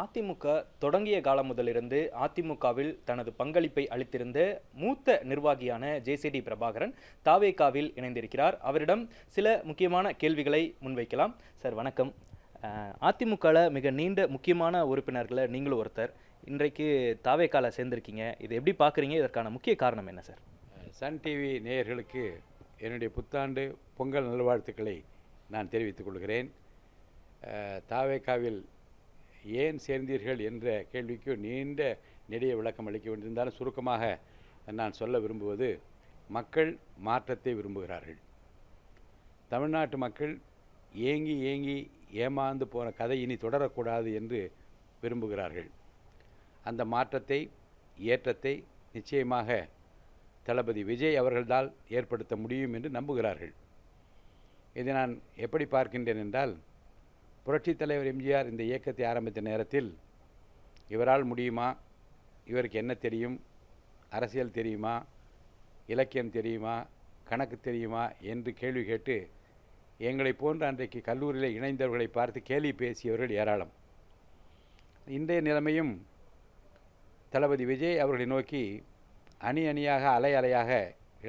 அதிமுக தொடங்கிய காலம் முதலிருந்து அதிமுகவில் தனது பங்களிப்பை அளித்திருந்த மூத்த நிர்வாகியான ஜேசிடி பிரபாகரன் தாவேகாவில் இணைந்திருக்கிறார். அவரிடம் சில முக்கியமான கேள்விகளை முன்வைக்கலாம். சார் வணக்கம். அதிமுகவில் மிக நீண்ட முக்கியமான உறுப்பினர்களை நீங்களும் ஒருத்தர். இன்றைக்கு தாவேகாவில் சேர்ந்திருக்கீங்க. இது எப்படி பார்க்குறீங்க? இதற்கான முக்கிய காரணம் என்ன சார்? சன் டிவி நேயர்களுக்கு என்னுடைய புத்தாண்டு பொங்கல் நல்வாழ்த்துக்களை நான் தெரிவித்துக் கொள்கிறேன். தாவேகாவில் ஏன் சேர்ந்தீர்கள் என்ற கேள்விக்கு நீண்ட நெடிய விளக்கம் அளிக்க வேண்டியிருந்தாலும் சுருக்கமாக நான் சொல்ல விரும்புவது, மக்கள் மாற்றத்தை விரும்புகிறார்கள். தமிழ்நாட்டு மக்கள் ஏங்கி ஏங்கி ஏமாந்து போன கதை இனி தொடரக்கூடாது என்று விரும்புகிறார்கள். அந்த மாற்றத்தை, ஏற்றத்தை நிச்சயமாக தளபதி விஜய் அவர்களால் ஏற்படுத்த முடியும் என்று நம்புகிறார்கள். இதை நான் எப்படி பார்க்கின்றேன் என்றால், புரட்சித் தலைவர் எம்ஜிஆர் இந்த இயக்கத்தை ஆரம்பித்த நேரத்தில் இவரால் முடியுமா, இவருக்கு என்ன தெரியும், அரசியல் தெரியுமா, இலக்கியம் தெரியுமா, கணக்கு தெரியுமா என்று கேள்வி கேட்டு எங்களை போன்ற அன்றைக்கு கல்லூரியில் இணைந்தவர்களை பார்த்து கேலி பேசியவர்கள் ஏராளம். இன்றைய நிலைமையும் தளபதி விஜய் அவர்களை நோக்கி அணி அணியாக அலை அலையாக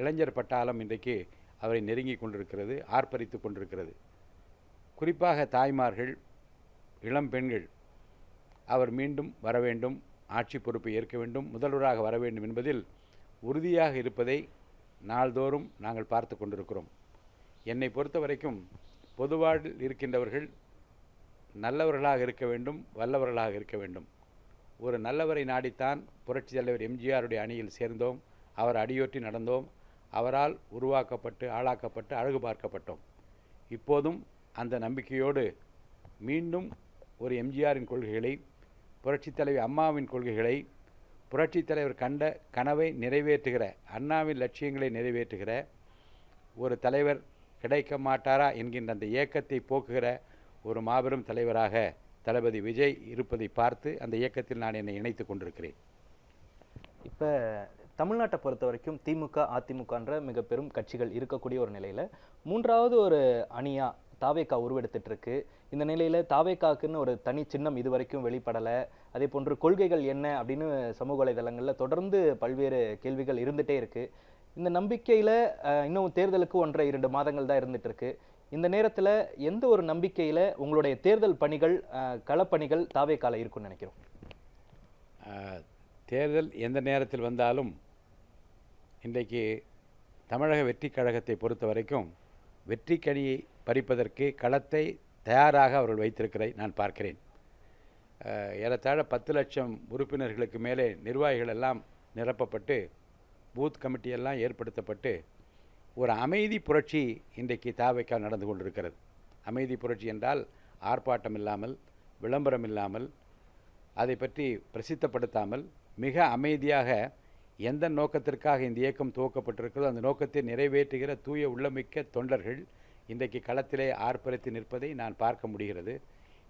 இளைஞர் பட்டாளம் இன்றைக்கு அவரை நெருங்கி கொண்டிருக்கிறது, ஆர்ப்பரித்து கொண்டிருக்கிறது. குறிப்பாக தாய்மார்கள், இளம் பெண்கள் அவர் மீண்டும் வர வேண்டும், ஆட்சி பொறுப்பை ஏற்க வேண்டும், முதல்வராக வர வேண்டும் என்பதில் உறுதியாக இருப்பதை நாள்தோறும் நாங்கள் பார்த்து கொண்டிருக்கிறோம். என்னை பொறுத்த வரைக்கும் பொதுவாழ்வில் இருக்கின்றவர்கள் நல்லவர்களாக இருக்க வேண்டும், வல்லவர்களாக இருக்க வேண்டும். ஒரு நல்லவரை நாடித்தான் புரட்சித் தலைவர் எம்ஜிஆருடைய அணியில் சேர்ந்தோம். அவர் அடியொற்றி நடந்தோம். அவரால் உருவாக்கப்பட்டு ஆளாக்கப்பட்டு அழகு பார்க்கப்பட்டோம். இப்போதும் அந்த நம்பிக்கையோடு மீண்டும் ஒரு எம்ஜிஆரின் கொள்கைகளை, புரட்சித் தலைவர் அம்மாவின் கொள்கைகளை, புரட்சித் தலைவர் கண்ட கனவை நிறைவேற்றுகிற, அண்ணாவின் லட்சியங்களை நிறைவேற்றுகிற ஒரு தலைவர் கிடைக்க மாட்டாரா என்கின்ற அந்த இயக்கத்தை போக்குகிற ஒரு மாபெரும் தலைவராக தளபதி விஜய் இருப்பதை பார்த்து அந்த இயக்கத்தில் நான் என்னை இணைத்து கொண்டிருக்கிறேன். இப்போ தமிழ்நாட்டை பொறுத்த வரைக்கும் திமுக, அதிமுகன்ற மிக பெரும் கட்சிகள் இருக்கக்கூடிய ஒரு நிலையில் மூன்றாவது ஒரு அணியாக தாவேகா உருவெடுத்துட்டு இருக்கு. இந்த நிலையில் தாவேகாக்குன்னு ஒரு தனி சின்னம் இதுவரைக்கும் வெளிப்படலை. அதே போன்று கொள்கைகள் என்ன அப்படின்னு சமூக வலைதளங்களில் தொடர்ந்து பல்வேறு கேள்விகள் இருந்துகிட்டே இருக்குது. இந்த நம்பிக்கையில் இன்னும் தேர்தலுக்கு 1-2 மாதங்கள் தான் இருந்துட்டு இருக்கு. இந்த நேரத்தில் எந்த ஒரு நம்பிக்கையில் உங்களுடைய தேர்தல் பணிகள், களப்பணிகள் தாவேகால இருக்குன்னு நினைக்கிறோம்? தேர்தல் எந்த நேரத்தில் வந்தாலும் இன்றைக்கு தமிழக வெற்றிக் கழகத்தை பொறுத்த வரைக்கும் வெற்றிக்கனியை பறிப்பதற்கு களத்தை தயாராக அவர்கள் வைத்திருக்கிறதை நான் பார்க்கிறேன். ஏறத்தாழ 10 லட்சம் உறுப்பினர்களுக்கு மேலே நிர்வாகிகள் எல்லாம் நிரப்பப்பட்டு, பூத் கமிட்டியெல்லாம் ஏற்படுத்தப்பட்டு ஒரு அமைதி புரட்சி இன்றைக்கு தாவேகா நடந்து கொண்டிருக்கிறது. அமைதி புரட்சி என்றால் ஆர்ப்பாட்டம் இல்லாமல், விளம்பரம் இல்லாமல், அதை பற்றி பிரசித்தப்படுத்தாமல் மிக அமைதியாக எந்த நோக்கத்திற்காக இந்த இயக்கம் துவக்கப்பட்டிருக்கிறதோ அந்த நோக்கத்தை நிறைவேற்றுகிற தூய உள்ளமிக்க தொண்டர்கள் இன்றைக்கு களத்திலே ஆர்ப்பரித்து நிற்பதை நான் பார்க்க முடிகிறது.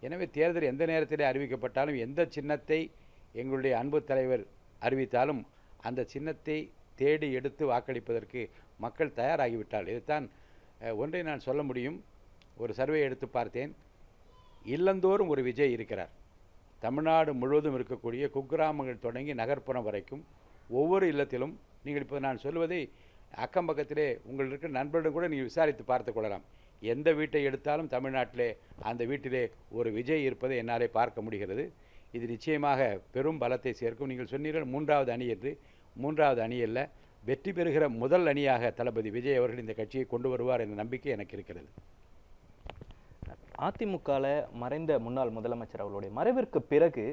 எனவே தேர்தல் எந்த நேரத்திலே அறிவிக்கப்பட்டாலும், எந்த சின்னத்தை எங்களுடைய அன்பு தலைவர் அறிவித்தாலும் அந்த சின்னத்தை தேடி எடுத்து வாக்களிப்பதற்கு மக்கள் தயாராகிவிட்டால், இதைத்தான் ஒன்றை நான் சொல்ல முடியும். ஒரு சர்வே எடுத்து பார்த்தேன். இல்லந்தோறும் ஒரு விஜய் இருக்கிறார். தமிழ்நாடு முழுவதும் இருக்கக்கூடிய குக்கிராமங்கள் தொடங்கி நகர்ப்புறம் வரைக்கும் ஒவ்வொரு இல்லத்திலும், நீங்கள் இப்போ நான் சொல்வதை அக்கம் பக்கத்திலே உங்கள் இருக்கிற நண்பரிடம் கூட நீங்கள் விசாரித்து பார்த்து கொள்ளலாம். எந்த வீட்டை எடுத்தாலும் தமிழ்நாட்டிலே அந்த வீட்டிலே ஒரு விஜய் இருப்பதை என்னாலே பார்க்க முடிகிறது. இது நிச்சயமாக பெரும் பலத்தை சேர்க்கும். நீங்கள் சொன்னீர்கள் 3வது அணி என்று. 3வது அணி அல்ல, வெற்றி பெறுகிற முதல் அணியாக தளபதி விஜய் அவர்கள் இந்த கட்சியை கொண்டு வருவார் என்ற நம்பிக்கை எனக்கு இருக்கிறது. அதிமுகவில் மறைந்த முன்னாள் முதலமைச்சர் அவர்களுடைய மறைவிற்கு பிறகு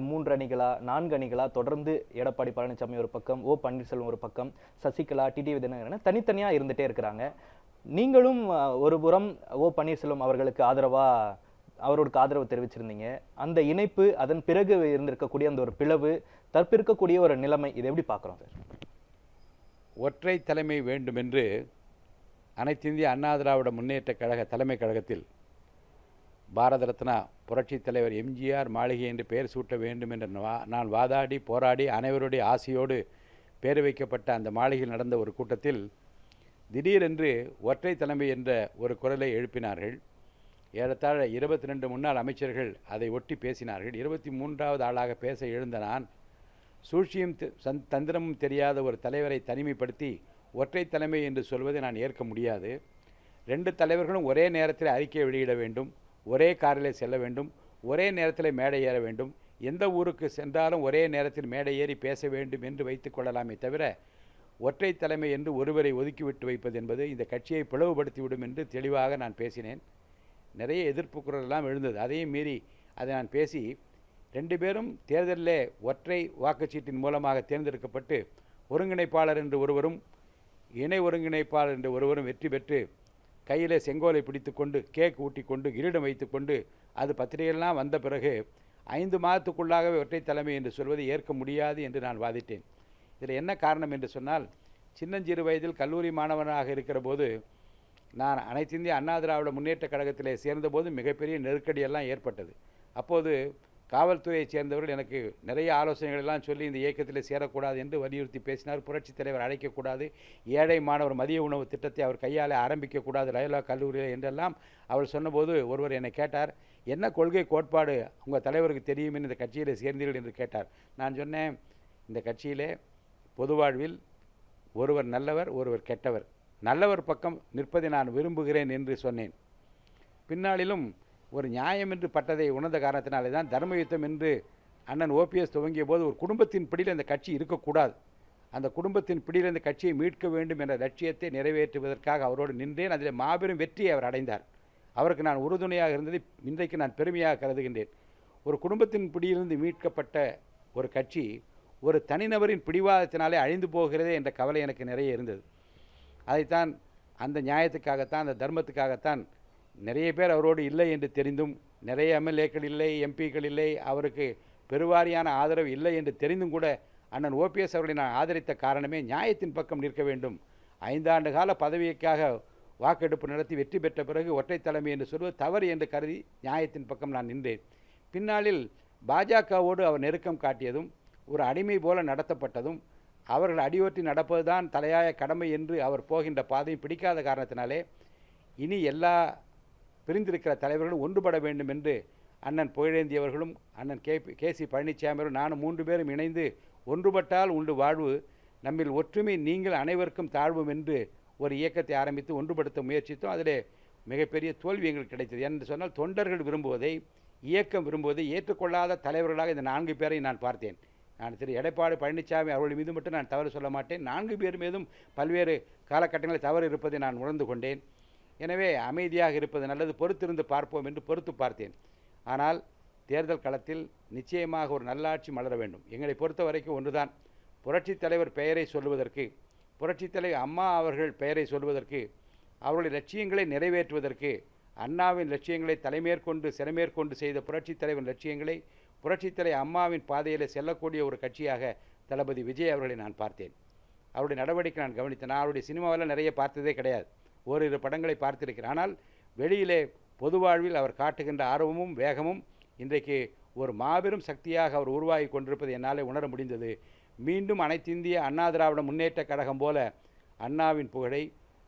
3 அணிகளா 4 அணிகளா தொடர்ந்து எடப்பாடி பழனிசாமி ஒரு பக்கம், ஓ பன்னீர்செல்வம் ஒரு பக்கம், சசிகலா, டிடிவி தினகரன் தனித்தனியாக இருந்துகிட்டே இருக்கிறாங்க. நீங்களும் ஒரு புறம் ஓ பன்னீர்செல்வம் அவர்களுக்கு ஆதரவு தெரிவிச்சிருந்தீங்க. அந்த இணைப்பு, அதன் பிறகு இருந்திருக்கக்கூடிய அந்த ஒரு பிளவு, தற்பிருக்கக்கூடிய ஒரு நிலைமை, இதை எப்படி பார்க்குறோம் சார்? ஒற்றை தலைமை வேண்டும் என்று அனைத்திந்திய அண்ணா திராவிட முன்னேற்ற கழக தலைமை கழகத்தில் பாரத ரத்னா புரட்சித் தலைவர் எம்ஜிஆர் மாளிகை என்று பெயர் சூட்ட வேண்டும் என்று நான் வாதாடி போராடி அனைவருடைய ஆசையோடு பெயர் வைக்கப்பட்ட அந்த மாளிகையில் நடந்த ஒரு கூட்டத்தில் திடீரென்று ஒற்றை தலைமை என்ற ஒரு குரலை எழுப்பினார்கள். ஏறத்தாழ 22 முன்னாள் அமைச்சர்கள் அதை ஒட்டி பேசினார்கள். 23வது ஆளாக பேச எழுந்த நான், சூழ்ச்சியும் தந்திரமும் தெரியாத ஒரு தலைவரை தனிமைப்படுத்தி ஒற்றை தலைமை என்று சொல்வதை நான் ஏற்க முடியாது. 2 தலைவர்களும் ஒரே நேரத்தில் அறிக்கை வெளியிட வேண்டும், ஒரே காரில் செல்ல வேண்டும், ஒரே நேரத்தில் மேடை ஏற வேண்டும், எந்த ஊருக்கு சென்றாலும் ஒரே நேரத்தில் மேடை ஏறி பேச வேண்டும் என்று வைத்துக் கொள்ளலாமே தவிர, ஒற்றை தலைமை என்று ஒருவரை ஒதுக்கிவிட்டு வைப்பது என்பது இந்த கட்சியை பிளவுபடுத்திவிடும் என்று தெளிவாக நான் பேசினேன். நிறைய எதிர்ப்பு குரலெல்லாம் எழுந்தது. அதையும் மீறி அதை நான் பேசி 2 பேரும் தேர்தலில் ஒற்றை வாக்குச்சீட்டின் மூலமாக தேர்ந்தெடுக்கப்பட்டு ஒருங்கிணைப்பாளர் என்று ஒருவரும் இணை ஒருங்கிணைப்பாளர் என்று ஒருவரும் வெற்றி பெற்று கையிலே செங்கோலை பிடித்து கொண்டு கேக் ஊட்டி கொண்டு கிரீடம் வைத்து கொண்டு அது பத்திரிகையெல்லாம் வந்த பிறகு 5 மாதத்துக்குள்ளாகவே ஒற்றை தலைமை என்று சொல்வதை ஏற்க முடியாது என்று நான் வாதிட்டேன். இதில் என்ன காரணம் என்று சொன்னால், சின்னஞ்சிறு வயதில் கல்லூரி மாணவனாக இருக்கிற போது நான் அனைத்து இந்திய அண்ணா திராவிட முன்னேற்ற கழகத்திலே சேர்ந்தபோது மிகப்பெரிய நெருக்கடியெல்லாம் ஏற்பட்டது. அப்போது காவல்துறையைச் சேர்ந்தவர்கள் எனக்கு நிறைய ஆலோசனைகள் எல்லாம் சொல்லி இந்த இயக்கத்தில் சேரக்கூடாது என்று வலியுறுத்தி பேசினார். புரட்சித் தலைவர் அழைக்கக்கூடாது, ஏழை மாணவர் மதிய உணவு திட்டத்தை அவர் கையால் ஆரம்பிக்கக்கூடாது ரயில்வே கல்லூரியில் என்றெல்லாம் அவர் சொன்னபோது ஒருவர் என்னை கேட்டார், என்ன கொள்கை கோட்பாடு உங்கள் தலைவருக்கு தெரியும் இந்த கட்சியில் சேர்ந்தீர்கள் என்று கேட்டார். நான் சொன்னேன், இந்த கட்சியிலே பொது வாழ்வில் ஒருவர் நல்லவர், ஒருவர் கெட்டவர், நல்லவர் பக்கம் நிற்பதை நான் விரும்புகிறேன் என்று சொன்னேன். பின்னாளிலும் ஒரு நியாயம் என்று பட்டதை உணர்ந்த காரணத்தினாலே தான் தர்ம யுத்தம் என்று அண்ணன் ஓபிஎஸ் துவங்கிய போது ஒரு குடும்பத்தின் பிடியில் அந்த கட்சி இருக்கக்கூடாது, அந்த குடும்பத்தின் பிடியில் இந்த கட்சியை மீட்க வேண்டும் என்ற லட்சியத்தை நிறைவேற்றுவதற்காக அவரோடு நின்றேன். அதில் மாபெரும் வெற்றியை அவர் அடைந்தார். அவருக்கு நான் உறுதுணையாக இருந்ததை இன்றைக்கு நான் பெருமையாக கருதுகின்றேன். ஒரு குடும்பத்தின் பிடியிலிருந்து மீட்கப்பட்ட ஒரு கட்சி ஒரு தனிநபரின் பிடிவாதத்தினாலே அழிந்து போகிறதே என்ற கவலை எனக்கு நிறைய இருந்தது. அதைத்தான் அந்த நியாயத்துக்காகத்தான், அந்த தர்மத்துக்காகத்தான் நிறைய பேர் அவரோடு இல்லை என்று தெரிந்தும், நிறைய எம்எல்ஏக்கள் இல்லை, எம்பிக்கள் இல்லை, அவருக்கு பெருவாரியான ஆதரவு இல்லை என்று தெரிந்தும் கூட அண்ணன் ஓபிஎஸ் அவர்களை நான் ஆதரித்த காரணமே நியாயத்தின் பக்கம் நிற்க வேண்டும். 5 ஆண்டு கால பதவிக்காக வாக்கெடுப்பு நடத்தி வெற்றி பெற்ற பிறகு ஒற்றை தலைமை என்று சொல்வது தவறு என்று கருதி நியாயத்தின் பக்கம் நான் நின்றேன். பின்னாளில் பாஜகவோடு அவர் நெருக்கம் காட்டியதும், ஒரு அடிமை போல நடத்தப்பட்டதும், அவர்கள் அடியொற்றி நடப்பதுதான் தலையாய கடமை என்று அவர் போகின்ற பாதையும் பிடிக்காத காரணத்தினாலே இனி எல்லா பிரிந்திருக்கிற தலைவர்களும் ஒன்றுபட வேண்டும் என்று அண்ணன் புகழேந்தி அவர்களும் அண்ணன் கே.சி. பழனிசாமி அவர்களும் நானும் 3 பேரும் இணைந்து ஒன்றுபட்டால் உண்டு வாழ்வு, நம்மில் ஒற்றுமை நீங்கள் அனைவருக்கும் தாழ்வும் என்று ஒரு இயக்கத்தை ஆரம்பித்து ஒன்றுபடுத்த முயற்சித்தோம். அதிலே மிகப்பெரிய தோல்வி எங்களுக்கு கிடைத்தது. என்று சொன்னால் தொண்டர்கள் விரும்புவதை, இயக்கம் விரும்புவதை ஏற்றுக்கொள்ளாத தலைவர்களாக இந்த 4 பேரை நான் பார்த்தேன். நான் திரு எடப்பாடி பழனிசாமி அவர்கள் மீது மட்டும் நான் தவறு சொல்ல மாட்டேன். 4 பேர் மீதும் பல்வேறு காலகட்டங்களில் தவறு இருப்பதை நான் உணர்ந்து கொண்டேன். எனவே அமைதியாக இருப்பது நல்லது, பொறுத்திருந்து பார்ப்போம் என்று பொறுத்து பார்த்தேன். ஆனால் தேர்தல் களத்தில் நிச்சயமாக ஒரு நல்லாட்சி மலர வேண்டும். எங்களை பொறுத்த வரைக்கும் ஒன்றுதான், புரட்சித் தலைவர் பெயரை சொல்வதற்கு, புரட்சித் தலைவர் அம்மா அவர்கள் பெயரை சொல்வதற்கு, அவருடைய லட்சியங்களை நிறைவேற்றுவதற்கு, அண்ணாவின் லட்சியங்களை தலைமேற்கொண்டு சிறமேற்கொண்டு செய்த புரட்சித் தலைவரின் லட்சியங்களை புரட்சித் தலைவர் அம்மாவின் பாதையில் செல்லக்கூடிய ஒரு கட்சியாக தளபதி விஜய் அவர்களை நான் பார்த்தேன். அவருடைய நடவடிக்கை நான் கவனித்தேன். நான் அவருடைய சினிமாவெல்லாம் நிறைய பார்த்ததே கிடையாது, ஓரிரு படங்களை பார்த்திருக்கிறேன். ஆனால் வெளியிலே பொது வாழ்வில் அவர் காட்டுகின்ற ஆர்வமும் வேகமும் இன்றைக்கு ஒரு மாபெரும் சக்தியாக அவர் உருவாகி கொண்டிருப்பது என்னால் உணர முடிந்தது. மீண்டும் அனைத்திந்திய அண்ணா திராவிட முன்னேற்ற கழகம் போல அண்ணாவின் புகழை,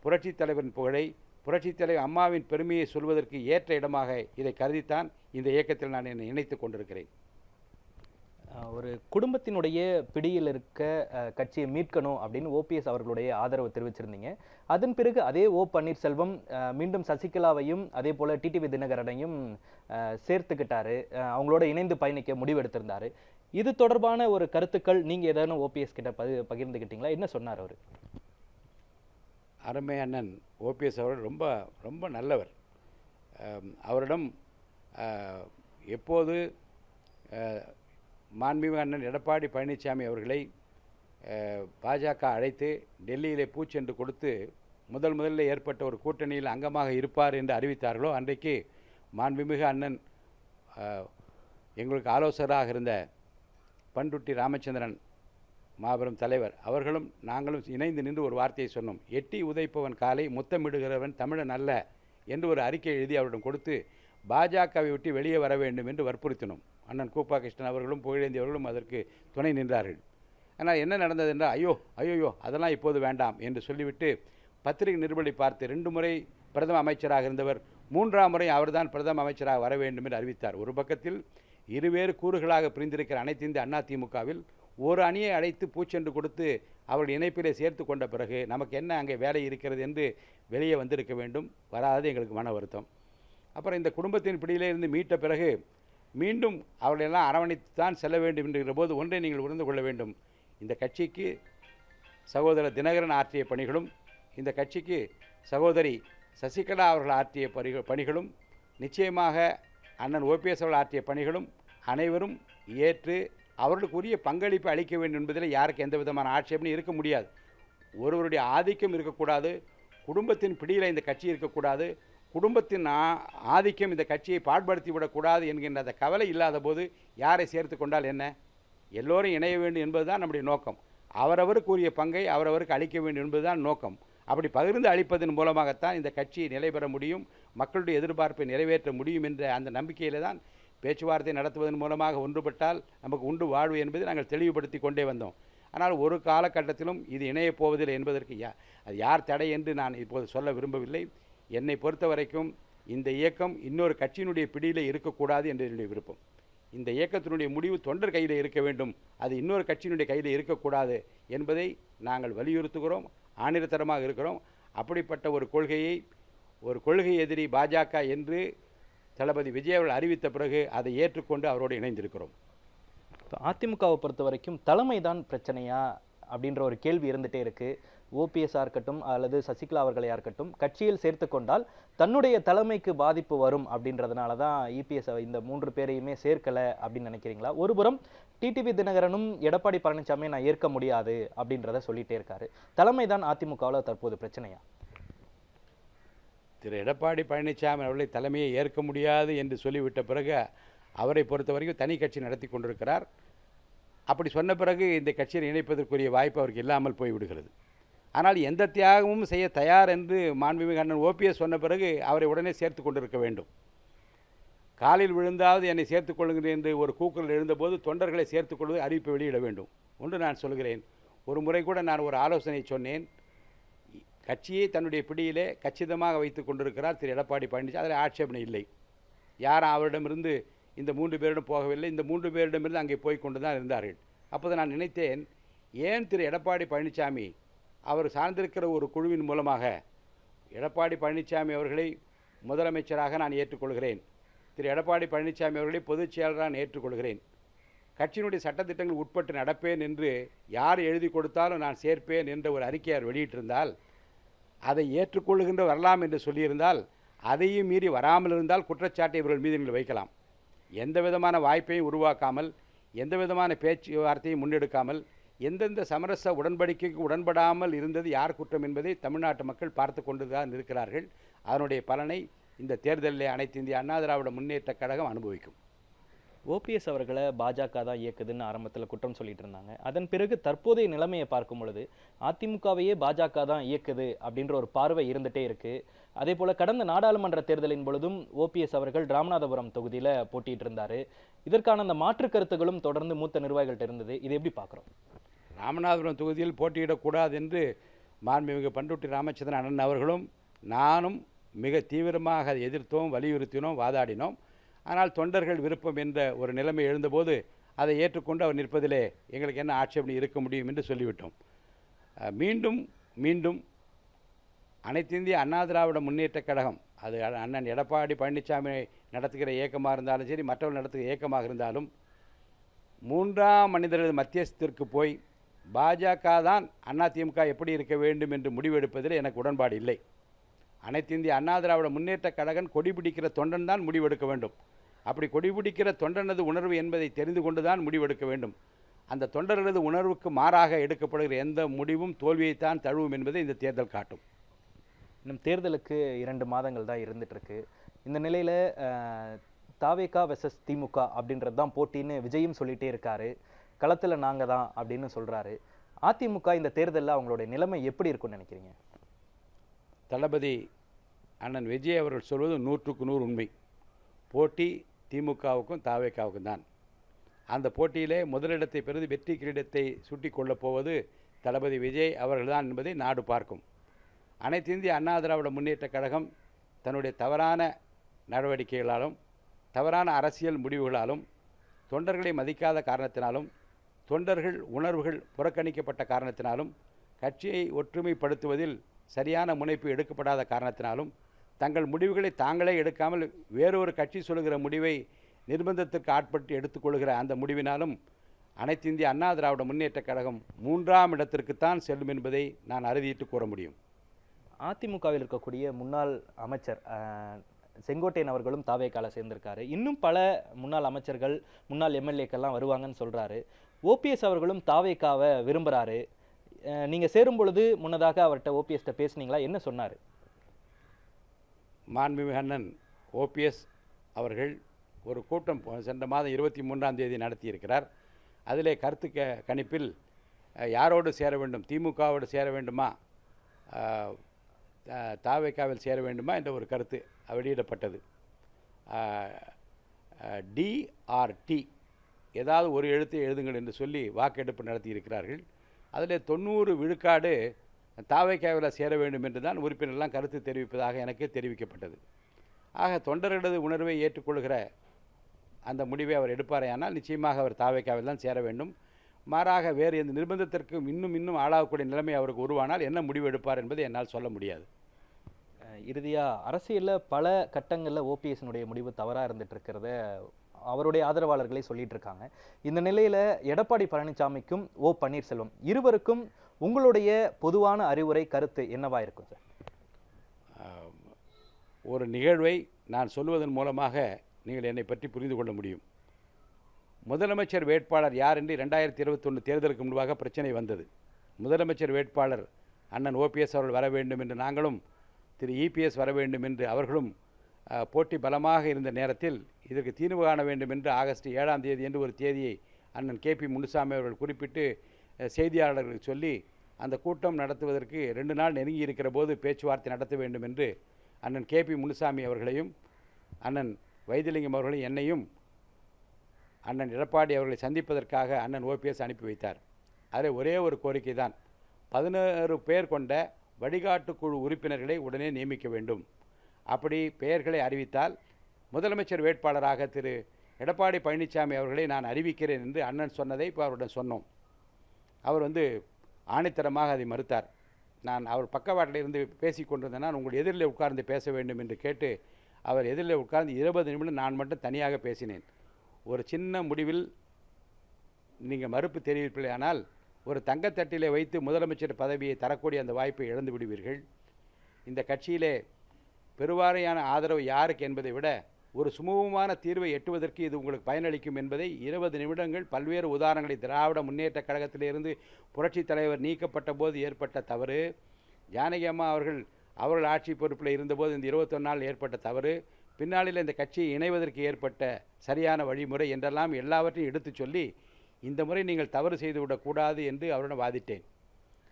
புரட்சித் தலைவரின் புகழை, புரட்சித் தலைவர் அம்மாவின் பெருமையை சொல்வதற்கு ஏற்ற இடமாக இதை கருதித்தான் இந்த இயக்கத்தில் நான் என்னை இணைத்துக் கொண்டிருக்கிறேன். ஒரு குடும்பத்தினுடைய பிடியில் இருக்க கட்சியை மீட்கணும் அப்படின்னு ஓபிஎஸ் அவர்களுடைய ஆதரவு தெரிவிச்சிருந்தீங்க. அதன் பிறகு அதே பன்னீர்செல்வம் மீண்டும் சசிகலாவையும் அதே போல டிடிவி தினகரனையும் சேர்த்துக்கிட்டாரு, அவங்களோட இணைந்து பயணிக்க முடிவெடுத்திருந்தாரு. இது தொடர்பான ஒரு கருத்துக்கள் நீங்க ஏதாவது ஓபிஎஸ் கிட்ட பகிர்ந்துக்கிட்டீங்களா? என்ன சொன்னார் அவர்? அருமை அண்ணன் ஓபிஎஸ் அவர்கள் ரொம்ப ரொம்ப நல்லவர். அவரிடம் எப்போது மாண்புமிகு அண்ணன் எடப்பாடி பழனிசாமி அவர்களை பாஜக அழைத்து டெல்லியிலே பூச்சென்று கொடுத்து முதலில் ஏற்பட்ட ஒரு கூட்டணியில் அங்கமாக இருப்பார் என்று அறிவித்தார்களோ, அன்றைக்கு மாண்புமிகு அண்ணன் எங்களுக்கு ஆலோசகராக இருந்த பண்ருட்டி ராமச்சந்திரன் மாபெரும் தலைவர் அவர்களும் நாங்களும் இணைந்து நின்று ஒரு வார்த்தையை சொன்னோம். எட்டி உதைப்பவன் காலை முத்தமிடுகிறவன் தமிழன் அல்ல என்று ஒரு அறிக்கை எழுதி அவரிடம் கொடுத்து பாஜகவை விட்டு வெளியே வர வேண்டும் என்று வற்புறுத்தினோம். அண்ணன் கூப்பா கிருஷ்ணன் அவர்களும் புகழேந்தி அவர்களும் அதற்கு துணை நின்றார்கள். ஆனால் என்ன நடந்தது என்றால், ஐயோ அதெல்லாம் இப்போது வேண்டாம் என்று சொல்லிவிட்டு பத்திரிகை நிருபரை பார்த்து 2 முறை பிரதம அமைச்சராக இருந்தவர், மூன்றாம் முறை அவர்தான் பிரதம அமைச்சராக வர வேண்டும் என்று அறிவித்தார். ஒரு பக்கத்தில் இருவேறு கூறுகளாக பிரிந்திருக்கிற அனைத்து இந்திய அண்ணா திமுகவில் ஒரு அணியை அழைத்து பூச்சென்று கொடுத்து அவருடைய இணைப்பிலே சேர்த்து கொண்ட பிறகு நமக்கு என்ன அங்கே வேலை இருக்கிறது என்று வெளியே வந்திருக்க வேண்டும். வராது எங்களுக்கு மன வருத்தம். அப்புறம் இந்த குடும்பத்தின் பிடியிலே இருந்து மீட்ட பிறகு மீண்டும் அவர்களெல்லாம் அரவணைத்து தான் செல்ல வேண்டும் என்கிற போது ஒன்றை நீங்கள் உணர்ந்து கொள்ள வேண்டும். இந்த கட்சிக்கு சகோதரர் தினகரன் ஆற்றிய பணிகளும், இந்த கட்சிக்கு சகோதரி சசிகலா அவர்கள் ஆற்றிய பணிகளும், நிச்சயமாக அண்ணன் ஓபிஎஸ் அவர்கள் ஆற்றிய பணிகளும் அனைவரும் ஏற்று அவர்களுக்குரிய பங்களிப்பு அளிக்க வேண்டும் என்பதில் யாருக்கு எந்த விதமான ஆட்சேபனையும் இருக்க முடியாது. ஒருவருடைய ஆதிக்கம் இருக்கக்கூடாது, குடும்பத்தின் பிடியில் இந்த கட்சி இருக்கக்கூடாது, குடும்பத்தின் ஆதிக்கம் இந்த கட்சியை பாடுபடுத்தி விடக்கூடாது என்கின்ற அந்த கவலை இல்லாத போது யாரை சேர்த்து கொண்டால் என்ன? எல்லோரும் இணைய வேண்டும் என்பதுதான் நம்முடைய நோக்கம். அவரவருக்குரிய பங்கை அவரவருக்கு அளிக்க வேண்டும் என்பதுதான் நோக்கம். அப்படி பகிர்ந்து அளிப்பதன் மூலமாகத்தான் இந்த கட்சி நிலை பெற முடியும், மக்களுடைய எதிர்பார்ப்பை நிறைவேற்ற முடியும் என்ற அந்த நம்பிக்கையில் தான் பேச்சுவார்த்தை நடத்துவதன் மூலமாக ஒன்றுபட்டால் நமக்கு உண்டு வாழ்வு என்பதை நாங்கள் தெளிவுபடுத்தி கொண்டே வந்தோம். ஆனால் ஒரு காலகட்டத்திலும் இது இணையப் போவதில்லை என்பதற்கு அது யார் தடை என்று நான் இப்போது சொல்ல விரும்பவில்லை. என்னை பொறுத்த வரைக்கும் இந்த இயக்கம் இன்னொரு கட்சியினுடைய பிடியில் இருக்கக்கூடாது என்று என்னுடைய விருப்பம். இந்த இயக்கத்தினுடைய முடிவு தொண்டர் கையில் இருக்க வேண்டும், அது இன்னொரு கட்சியினுடைய கையில் இருக்கக்கூடாது என்பதை நாங்கள் வலியுறுத்துகிறோம், ஆணித்தரமாக இருக்கிறோம். அப்படிப்பட்ட ஒரு கொள்கையை, ஒரு கொள்கை எதிரி பாஜக என்று தளபதி விஜய் அவர்கள் அறிவித்த பிறகு அதை ஏற்றுக்கொண்டு அவரோடு இணைந்திருக்கிறோம். அதிமுகவை பொறுத்த வரைக்கும் தலைமை தான் பிரச்சனையா அப்படின்ற ஒரு கேள்வி இருந்துகிட்டே இருக்குது. ஓபிஎஸ்ஸாக இருக்கட்டும் அல்லது சசிகலா அவர்களையாக இருக்கட்டும், கட்சியில் சேர்த்து கொண்டால் தன்னுடைய தலைமைக்கு பாதிப்பு வரும் அப்படின்றதுனால தான் இபிஎஸ் இந்த 3 பேரையுமே சேர்க்கலை அப்படின்னு நினைக்கிறீங்களா? ஒருபுறம் டிடிவி தினகரனும் எடப்பாடி பழனிசாமியை நான் ஏற்க முடியாது அப்படின்றத சொல்லிகிட்டே இருக்காரு. தலைமை தான் அதிமுகவில் தற்போது பிரச்சனையா? திரு எடப்பாடி பழனிசாமி அவர்களை தலைமையை ஏற்க முடியாது என்று சொல்லிவிட்ட பிறகு அவரை பொறுத்த வரைக்கும் தனி கட்சி நடத்தி கொண்டிருக்கிறார். அப்படி சொன்ன பிறகு இந்த கட்சியை இணைப்பதற்குரிய வாய்ப்பு அவருக்கு இல்லாமல் போய்விடுகிறது. ஆனால் எந்த தியாகமும் செய்ய தயார் என்று மாண்புமிகு அண்ணன் ஓபிஎஸ் சொன்ன பிறகு அவரை உடனே சேர்த்து கொண்டிருக்க வேண்டும். காலில் விழுந்தாவது என்னை சேர்த்துக் கொள்ளுங்கள் என்று ஒரு கூக்குரல் எழுந்தபோது தொண்டர்களை சேர்த்துக் கொள்வது அறிவிப்பு வெளியிட வேண்டும். ஒன்று நான் சொல்கிறேன், ஒரு முறை கூட நான் ஒரு ஆலோசனை சொன்னேன். கட்சியை தன்னுடைய பிடியிலே கச்சிதமாக வைத்துக் கொண்டிருக்கிறார் திரு எடப்பாடி பழனிசாமி, அதில் ஆட்சேபனை இல்லை. யாரும் அவரிடமிருந்து இந்த 3 பேரிடம் போகவில்லை, இந்த 3 பேரிடமிருந்து அங்கே போய் கொண்டு தான் இருந்தார்கள். அப்போது நான் நினைத்தேன், ஏன் திரு எடப்பாடி பழனிசாமி அவர் சார்ந்திருக்கிற ஒரு குழுவின் மூலமாக எடப்பாடி பழனிசாமி அவர்களை முதலமைச்சராக நான் ஏற்றுக்கொள்கிறேன், திரு எடப்பாடி பழனிசாமி அவர்களை பொதுச் செயலராக நான் ஏற்றுக்கொள்கிறேன், கட்சியினுடைய சட்டத்திட்டங்கள் உட்பட்டு நடப்பேன் என்று யார் எழுதி கொடுத்தாலும் நான் சேர்ப்பேன் என்ற ஒரு அறிக்கையார் வெளியிட்டிருந்தால், அதை ஏற்றுக்கொள்ளுகின்ற வரலாம் என்று சொல்லியிருந்தால், அதையும் மீறி வராமல் இருந்தால் குற்றச்சாட்டை இவர்கள் மீது நீங்கள் வைக்கலாம். எந்த விதமான வாய்ப்பையும் உருவாக்காமல், எந்த விதமான பேச்சுவார்த்தையும் முன்னெடுக்காமல், எந்தெந்த சமரச உடன்படிக்கைக்கு உடன்படாமல் இருந்தது யார் குற்றம் என்பதை தமிழ்நாட்டு மக்கள் பார்த்து கொண்டு தான் இருக்கிறார்கள். அதனுடைய பலனை இந்த தேர்தலில் அனைத்து இந்திய அண்ணா திராவிட முன்னேற்றக் கழகம் அனுபவிக்கும். ஓபிஎஸ் அவர்களை பாஜக தான் இயக்குதுன்னு ஆரம்பத்தில் குற்றம் சொல்லிட்டு இருந்தாங்க. அதன் பிறகு தற்போதைய நிலைமையை பார்க்கும் பொழுது அதிமுகவையே பாஜக தான் இயக்குது அப்படின்ற ஒரு பார்வை இருந்துகிட்டே இருக்குது. அதே போல் கடந்த நாடாளுமன்ற தேர்தலின் பொழுதும் ஓபிஎஸ் அவர்கள் ராமநாதபுரம் தொகுதியில் போட்டிட்டு இருந்தார். இதற்கான அந்த மாற்று கருத்துகளும் தொடர்ந்து மூத்த நிர்வாகிகள்கிட்ட இருந்தது. இதை எப்படி பார்க்குறோம்? ராமநாதபுரம் தொகுதியில் போட்டியிடக்கூடாது என்று மாண்புமிகு பண்ருட்டி ராமச்சந்திரன் அண்ணன் அவர்களும் நானும் மிக தீவிரமாக அதை எதிர்த்தோம், வலியுறுத்தினோம், வாதாடினோம். ஆனால் தொண்டர்கள் விருப்பம் என்ற ஒரு நிலைமை எழுந்தபோது அதை ஏற்றுக்கொண்டு அவர் நிற்பதிலே எங்களுக்கு என்ன ஆட்சேபனை இருக்க முடியும் என்று சொல்லிவிட்டோம். மீண்டும் மீண்டும் அனைத்து இந்திய அண்ணா திராவிட முன்னேற்றக் கழகம், அது அண்ணன் எடப்பாடி பழனிசாமி நடத்துகிற இயக்கமாக இருந்தாலும் சரி, மற்றவர்கள் நடத்துகிற இயக்கமாக இருந்தாலும், 3ஆம் மனிதர்கள் மத்தியஸ்தத்திற்கு போய் பாஜக தான் அதிமுக எப்படி இருக்க வேண்டும் என்று முடிவெடுப்பதில் எனக்கு உடன்பாடு இல்லை. அனைத்து இந்திய அண்ணா திராவிட முன்னேற்றக் கழகம் கொடிபிடிக்கிற தொண்டன் தான் முடிவெடுக்க வேண்டும். அப்படி கொடிபிடிக்கிற தொண்டனது உணர்வு என்பதை தெரிந்து கொண்டு தான் முடிவெடுக்க வேண்டும். அந்த தொண்டர்களது உணர்வுக்கு மாறாக எடுக்கப்படுகிற எந்த முடிவும் தோல்வியைத்தான் தழுவும் என்பதை இந்த தேர்தல் காட்டும். இன்னும் தேர்தலுக்கு 2 மாதங்கள் தான் இருந்துட்டு இருக்கு. இந்த நிலையில் தாவேகா வெர்சஸ் திமுக அப்படின்றது தான் போட்டின்னு விஜயும் சொல்லிகிட்டே இருக்காரு. களத்தில் நாங்கள் தான் அப்படின்னு சொல்கிறாரு. அதிமுக இந்த தேர்தலில் அவங்களுடைய நிலைமை எப்படி இருக்குன்னு நினைக்கிறீங்க? தளபதி அண்ணன் விஜய் அவர்கள் சொல்வது 100க்கு 100 உண்மை. போட்டி திமுகவுக்கும் தாவேகாவுக்கும் தான். அந்த போட்டியிலே முதலிடத்தை பெறுது வெற்றி கிரீடத்தை சுட்டி கொள்ளப் போவது தளபதி விஜய் அவர்கள்தான் என்பதை நாடு பார்க்கும். அனைத்து இந்திய அண்ணா திராவிட முன்னேற்றக் கழகம் தன்னுடைய தவறான நடவடிக்கைகளாலும் தவறான அரசியல் முடிவுகளாலும் தொண்டர்களை மதிக்காத காரணத்தினாலும் தொண்டர்கள் உணர்வுகள் புறக்கணிக்கப்பட்ட காரணத்தினாலும் கட்சியை ஒற்றுமைப்படுத்துவதில் சரியான முனைப்பு எடுக்கப்படாத காரணத்தினாலும் தங்கள் முடிவுகளை தாங்களே எடுக்காமல் வேறொரு கட்சி சொல்லுகிற முடிவை நிர்பந்தத்திற்கு ஆட்பட்டு எடுத்துக்கொள்கிற அந்த முடிவினாலும் அனைத்து இந்திய அண்ணா திராவிட முன்னேற்றக் கழகம் 3ஆம் இடத்திற்குத்தான் செல்லும் என்பதை நான் அறுதியிட்டு கூற முடியும். அதிமுகவில் இருக்கக்கூடிய முன்னாள் அமைச்சர் செங்கோட்டையன் அவர்களும் தாவேக்கால சேர்ந்திருக்காரு. இன்னும் பல முன்னாள் அமைச்சர்கள் முன்னாள் எம்எல்ஏக்கள்லாம் வருவாங்கன்னு சொல்றாரு. ஓபிஎஸ் அவர்களும் தாவேக்காவை விரும்புறாரு. நீங்க சேரும் பொழுது முன்னதாக அவர்கிட்ட ஓபிஎஸ்ட்ட பேசுனீங்களா? என்ன சொன்னார்? மாண்புமிகு அண்ணன் ஓபிஎஸ் அவர்கள் ஒரு கூட்டம் சென்ற மாதம் 23ஆம் தேதி நடத்தியிருக்கிறார். அதிலே கருத்து கணிப்பில் யாரோடு சேர வேண்டும், திமுகவோடு சேர வேண்டுமா, தாவேக்காவில் சேர வேண்டுமா என்ற ஒரு கருத்து வெளியிடப்பட்டது. டிஆர்டி ஏதாவது ஒரு எழுத்தை எழுதுங்கள் என்று சொல்லி வாக்கெடுப்பு நடத்தியிருக்கிறார்கள். அதில் 90 விழுக்காடு தாவேக்காவில் சேர வேண்டும் என்று தான் உறுப்பினர்லாம் கருத்து தெரிவிப்பதாக எனக்கு தெரிவிக்கப்பட்டது. ஆக தொண்டர்களது உணர்வை ஏற்றுக்கொள்கிற அந்த முடிவை அவர் எடுப்பாரேயானால் நிச்சயமாக அவர் தாவேக்காவில் தான் சேர வேண்டும். மாறாக வேறு எந்த நிர்பந்தத்திற்கும் இன்னும் ஆளாகக்கூடிய நிலைமை அவருக்கு உருவானால் என்ன முடிவு எடுப்பார் என்பதை என்னால் சொல்ல முடியாது. இறுதியாக அரசியலில் பல கட்டங்களில் ஓபிஎஸ்னுடைய முடிவு தவறாக இருந்துட்டு இருக்கிறத அவருடைய ஆதரவாளர்களே சொல்லிட்டு இருக்காங்க. இந்த நிலையில் எடப்பாடி பழனிசாமிக்கும் ஓ பன்னீர்செல்வம் இருவருக்கும் உங்களுடைய பொதுவான அறிவுரை கருத்து என்னவா இருக்கும் சார்? ஒரு நிகழ்வை நான் சொல்வதன் மூலமாக நீங்கள் என்னை பற்றி புரிந்து கொள்ள முடியும். முதலமைச்சர் வேட்பாளர் யார் என்று 2021 தேர்தலுக்கு முன்பாக பிரச்சனை வந்தது. முதலமைச்சர் வேட்பாளர் அண்ணன் ஓபிஎஸ் அவர்கள் வர வேண்டும் என்று நாங்களும், திரு இபிஎஸ் வர வேண்டும் என்று அவர்களும் போட்டி பலமாக இருந்த நேரத்தில் இதற்கு தீர்வு காண வேண்டும் என்று ஆகஸ்ட் 7ஆம் தேதி என்று ஒரு தேதியை அண்ணன் கேபி முனுசாமி அவர்கள் குறிப்பிட்டு செய்தியாளர்களுக்கு சொல்லி அந்த கூட்டம் நடத்துவதற்கு 2 நாள் நெருங்கி இருக்கிற போது பேச்சுவார்த்தை நடத்த வேண்டும் என்று அண்ணன் கேபி முனுசாமி அவர்களையும் அண்ணன் வைத்திலிங்கம் அவர்களையும் என்னையும் அண்ணன் எடப்பாடி அவர்களை சந்திப்பதற்காக அண்ணன் ஓபிஎஸ் அனுப்பி வைத்தார். அதில் ஒரே ஒரு கோரிக்கை தான், 11 பேர் கொண்ட வழிகாட்டு குழு உறுப்பினர்களை உடனே நியமிக்க வேண்டும். அப்படி பெயர்களை அறிவித்தால் முதலமைச்சர் வேட்பாளராக திரு எடப்பாடி பழனிசாமி அவர்களை நான் அறிவிக்கிறேன் என்று அண்ணன் சொன்னதை இப்போ அவருடன் சொன்னோம். அவர் ஆணித்தரமாக அதை மறுத்தார். நான் அவர் பக்கவாட்டில் இருந்து பேசி கொண்டிருந்தேன். நான் உங்கள் எதிரில் உட்கார்ந்து பேச வேண்டும் என்று கேட்டு அவர் எதிரில் உட்கார்ந்து 20 நிமிடம் நான் மட்டும் தனியாக பேசினேன். ஒரு சின்ன முடிவில் நீங்கள் மறுப்பு தெரிவிப்பீர்களானால் ஒரு தங்கத்தட்டிலே வைத்து முதலமைச்சர் பதவியை தரக்கூடிய அந்த வாய்ப்பை இழந்து விடுவீர்கள். இந்த கட்சியிலே பெருவாரியான ஆதரவு யாருக்கு என்பதை விட ஒரு சுமூகமான தீர்வை எட்டுவதற்கு இது உங்களுக்கு பயனளிக்கும் என்பதை 20 நிமிடங்கள் பல்வேறு உதாரணங்களை, திராவிட முன்னேற்ற கழகத்திலிருந்து புரட்சித் தலைவர் நீக்கப்பட்ட போது ஏற்பட்ட தவறு, ஜானகி அம்மா அவர்கள் ஆட்சி பொறுப்பில் இருந்தபோது இந்த 21 நாள் ஏற்பட்ட தவறு, பின்னாளில் இந்த கட்சியை இணைவதற்கு ஏற்பட்ட சரியான வழிமுறை என்றெல்லாம் எல்லாவற்றையும் எடுத்து சொல்லி இந்த முறை நீங்கள் தவறு செய்துவிடக்கூடாது என்று அவரிடம் வாதிட்டேன்.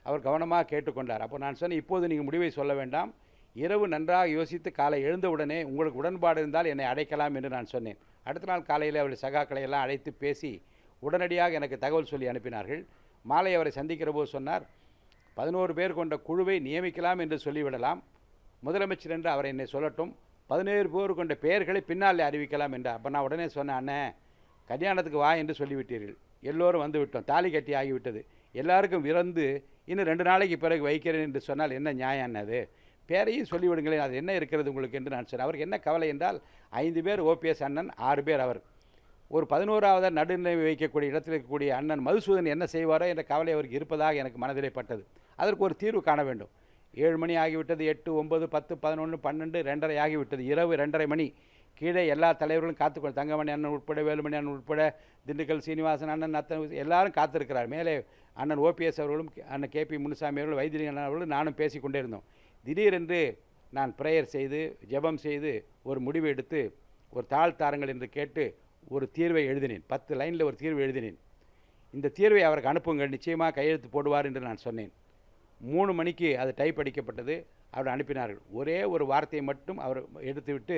அவர் கவனமாக கேட்டுக்கொண்டார். அப்போ நான் சொன்னேன், இப்போது நீங்கள் முடிவை சொல்ல வேண்டாம், இரவு நன்றாக யோசித்து காலை எழுந்தவுடனே உங்களுக்கு உடன்பாடு இருந்தால் என்னை அழைக்கலாம் என்று நான் சொன்னேன். அடுத்த நாள் காலையில் அவருடைய சகாக்களை எல்லாம் அழைத்து பேசி உடனடியாக எனக்கு தகவல் சொல்லி அனுப்பினார்கள். மாலை அவரை சந்திக்கிற போது சொன்னார், 11 பேர் கொண்ட குழுவை நியமிக்கலாம் என்று சொல்லிவிடலாம், முதலமைச்சர் என்று அவர் என்னை சொல்லட்டும், 17 பேர் கொண்ட பெயர்களை பின்னால் அறிவிக்கலாம் என்றார். அப்போ நான் உடனே சொன்னேன், அண்ணே கல்யாணத்துக்கு வா என்று சொல்லிவிட்டீர்கள், எல்லோரும் வந்து விட்டோம், தாலி கட்டி ஆகிவிட்டது, எல்லாருக்கும் விருந்து இன்னும் 2 நாளைக்கு பிறகு வைக்கிறேன் என்று சொன்னால் என்ன நியாயம் என்னது, பேரையும் சொல்லிவிடுங்களேன், அது என்ன இருக்கிறது உங்களுக்கு என்று நான் சொன்னேன். அவருக்கு என்ன கவலை என்றால் 5 பேர் ஓபிஎஸ் அண்ணன், 6 பேர் அவர், ஒரு 11வது நடுநிலை வைக்கக்கூடிய இடத்தில் இருக்கக்கூடிய அண்ணன் மதுசூதன் என்ன செய்வாரோ என்ற கவலை அவருக்கு இருப்பதாக எனக்கு மனதிலே பட்டது. அதற்கு ஒரு தீர்வு காண வேண்டும். 7 மணி ஆகிவிட்டது, 8, 9, 10, 11, 12, 2:30 ஆகிவிட்டது, இரவு 2:30 மணி. கீழே எல்லா தலைவர்களும் காத்துக்கொண்டு, தங்கமணி அண்ணன் உட்பட, வேலுமணி அண்ணன் உட்பட, திண்டுக்கல் சீனிவாசன் அண்ணன், அத்தனை எல்லாரும் காத்திருக்கிறார். மேலே அண்ணன் ஓபிஎஸ் அவர்களும் அண்ணன் கேபி முனுசாமி அவர்கள், வைத்திலிங்க அண்ணன் அவர்களும் நானும் பேசிக்கொண்டே இருந்தோம். திடீரென்று நான் ப்ரேயர் செய்து ஜெபம் செய்து ஒரு முடிவு எடுத்து ஒரு தாழ் தாருங்கள் என்று கேட்டு ஒரு தீர்வை எழுதினேன். 10 லைனில் ஒரு தீர்வு எழுதினேன். இந்த தீர்வை அவருக்கு அனுப்புங்கள், நிச்சயமாக கையெழுத்து போடுவார் என்று நான் சொன்னேன். 3 மணிக்கு அது டைப் அடிக்கப்பட்டது, அவர் அனுப்பினார்கள். ஒரே ஒரு வார்த்தையை மட்டும் அவர் எடுத்துவிட்டு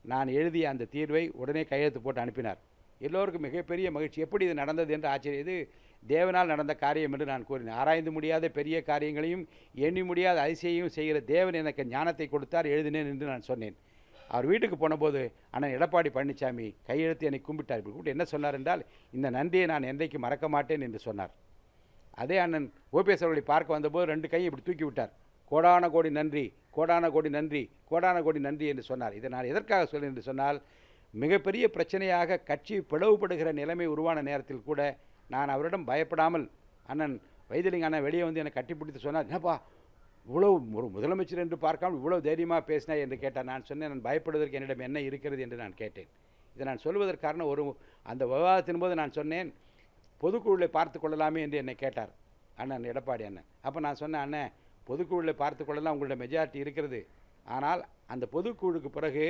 நான் எழுதிய அந்த தீர்வை உடனே கையெழுத்து போட்டு அனுப்பினார். எல்லோருக்கும் மிகப்பெரிய மகிழ்ச்சி. எப்படி இது நடந்தது என்று ஆச்சரியம். இது தேவனால் நடந்த காரியம் என்று நான் கூறினேன். ஆராய்ந்து முடியாத பெரிய காரியங்களையும் எண்ணி முடியாத அதிசயையும் செய்கிற தேவன் எனக்கு ஞானத்தை கொடுத்தார், எழுதினேன் என்று நான் சொன்னேன். அவர் வீட்டுக்கு போனபோது அண்ணன் எடப்பாடி பழனிசாமி கையெழுத்து என்னை கும்பிட்டார். இப்படி கூப்பிட்டு என்ன சொன்னார் என்றால், இந்த நன்றியை நான் என்றைக்கு மறக்க மாட்டேன் என்று சொன்னார். அதே அண்ணன் ஓபிஎஸ் அவர்களை பார்க்க வந்தபோது 2 கையை இப்படி தூக்கி விட்டார். கோடான கோடி நன்றி, கோடான கோடி நன்றி, கோடான கோடி நன்றி என்று சொன்னார். இதை நான் எதற்காக சொல்கிறேன் என்று சொன்னால், மிகப்பெரிய பிரச்சனையாக கட்சி பிளவுபடுகிற நிலைமை உருவான நேரத்தில் கூட நான் அவரிடம் பயப்படாமல், அண்ணன் வைத்திலிங்க அண்ணன் வெளியே வந்து என்னை கட்டிப்பிடித்து சொன்னார், என்னப்பா இவ்வளவு ஒரு முதலமைச்சர் என்று பார்க்காமல் இவ்வளவு தைரியமாக பேசினா என்று கேட்டார். நான் சொன்னேன், நான் பயப்படுவதற்கு என்னிடம் என்ன இருக்கிறது என்று நான் கேட்டேன். இதை நான் சொல்வதற்கு காரணம், அந்த விவாதத்தின் போது நான் சொன்னேன், பொதுக்குழுவில் பார்த்து கொள்ளலாமே என்று என்னை கேட்டார் அண்ணன் எடப்பாடி அண்ணன். அப்போ நான் சொன்னேன், அண்ணன் பொதுக்குழுவில் பார்த்து கொள்ளலாம், உங்களோட மெஜாரிட்டி இருக்கிறது. ஆனால் அந்த பொதுக்குழுக்கு பிறகு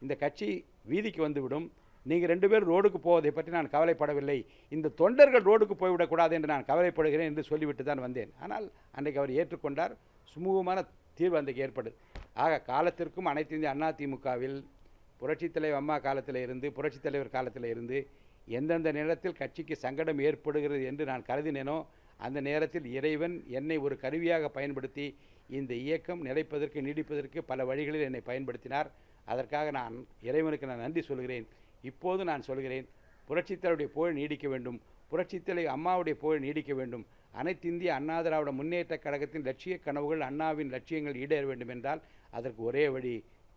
இந்த கட்சி வீதிக்கு வந்துவிடும். நீங்கள் 2 பேர் ரோடுக்கு போவதை பற்றி நான் கவலைப்படவில்லை. இந்த தொண்டர்கள் ரோடுக்கு போய்விடக்கூடாது என்று நான் கவலைப்படுகிறேன் என்று சொல்லிவிட்டு தான் வந்தேன். ஆனால் அன்றைக்கு அவர் ஏற்றுக்கொண்டார். சுமூகமான தீர்வு அன்றைக்கு ஏற்படுது. ஆக காலத்திற்கும் அனைத்து இந்திய அண்ணா திமுகவில் புரட்சித் தலைவர் அம்மா காலத்தில் இருந்து, புரட்சித் தலைவர் காலத்தில் இருந்து எந்தெந்த நேரத்தில் கட்சிக்கு சங்கடம் ஏற்படுகிறது என்று நான் கருதினேனோ அந்த நேரத்தில் இறைவன் என்னை ஒரு கருவியாக பயன்படுத்தி இந்த இயக்கம் நிலைப்பதற்கு, நீடிப்பதற்கு பல வழிகளில் என்னை பயன்படுத்தினார். அதற்காக நான் இறைவனுக்கு நான் நன்றி சொல்கிறேன். இப்போது நான் சொல்கிறேன், புரட்சித் தலைவருடைய புகழ் நீடிக்க வேண்டும், புரட்சித் தலைவர் அம்மாவுடைய புகழ் நீடிக்க வேண்டும். அனைத்து இந்திய அண்ணா திராவிட முன்னேற்ற கழகத்தின் லட்சிய கனவுகள், அண்ணாவின் லட்சியங்கள் ஈடேற வேண்டும் என்றால் அதற்கு ஒரே வழி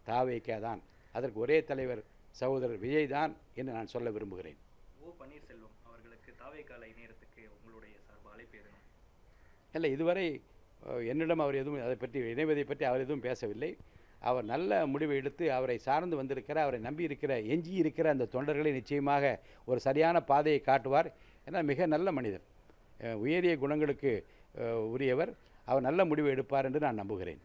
தாவேகா தான். அதற்கு ஒரே தலைவர் சகோதரர் விஜய் தான் என்று நான் சொல்ல விரும்புகிறேன். ஓ பன்னீர்செல்வம் அவர்களுக்கு தாவேகால இணையத்துக்கு உங்களுடைய சார்பு அழைப்பு எதுவும் இல்லை, இதுவரை என்னிடம் அவர் எதுவும் அதை பற்றி இணைவதை பற்றி அவர் எதுவும் பேசவில்லை. அவர் நல்ல முடிவை எடுத்து அவரை சார்ந்து வந்திருக்கிற, அவரை நம்பி இருக்கிற, எஞ்சி இருக்கிற அந்த தொண்டர்களை நிச்சயமாக ஒரு சரியான பாதையை காட்டுவார். ஏன்னா மிக நல்ல மனிதர், உயரிய குணங்களுக்கு உரியவர். அவர் நல்ல முடிவை எடுப்பார் என்று நான் நம்புகிறேன்.